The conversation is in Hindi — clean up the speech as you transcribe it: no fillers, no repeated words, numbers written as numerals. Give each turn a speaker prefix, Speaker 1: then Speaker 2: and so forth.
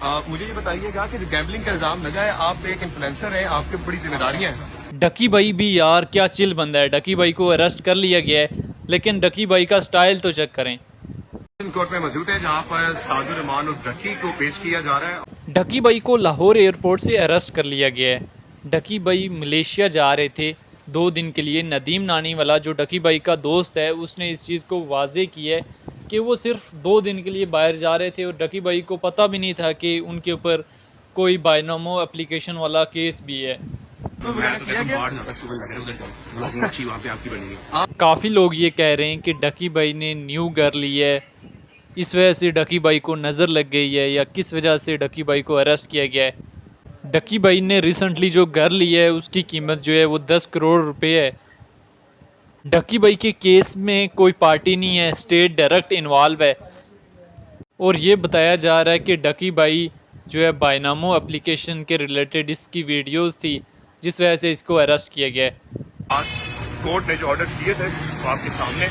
Speaker 1: मुझे ये बताइएगा कि जो गैम्बलिंग का इल्जाम लगा है, आप एक इन्फ्लुएंसर हैं, आपकी बड़ी जिम्मेदारियां हैं।
Speaker 2: डकी भाई भी यार क्या चिल बंदा है। डकी भाई को अरेस्ट कर लिया गया है, लेकिन डकी भाई का स्टाइल तो चेक करें।
Speaker 1: कोर्ट में मौजूद है जहां पर साजिद रहमान और डकी को पेश किया जा रहा है।
Speaker 2: डकी भाई को लाहौर एयरपोर्ट से अरेस्ट कर लिया गया है। डकी भाई मलेशिया जा रहे थे 2 दिन के लिए। नदीम नानी वाला जो डकी भाई का दोस्त है, उसने इस चीज़ को वाजे किया है कि वो सिर्फ 2 दिन के लिए बाहर जा रहे थे और डकी भाई को पता भी नहीं था कि उनके ऊपर कोई बायनामो एप्लीकेशन वाला केस भी है। काफ़ी लोग ये कह रहे हैं कि डकी भाई ने न्यू घर ली है, इस वजह से डकी भाई को नज़र लग गई है, या किस वजह से डकी भाई को अरेस्ट किया गया है। डकी भाई ने रिसेंटली जो घर लिया है उसकी कीमत जो है वो 10 करोड़ रुपए है। डकी भाई के केस में कोई पार्टी नहीं है, स्टेट डायरेक्ट इन्वॉल्व है। और ये बताया जा रहा है कि डकी भाई जो है बायनामो एप्लीकेशन के रिलेटेड इसकी वीडियोस थी, जिस वजह से इसको अरेस्ट किया गया है।
Speaker 1: आज कोर्ट ने जो ऑर्डर दिए थे वो आपके सामने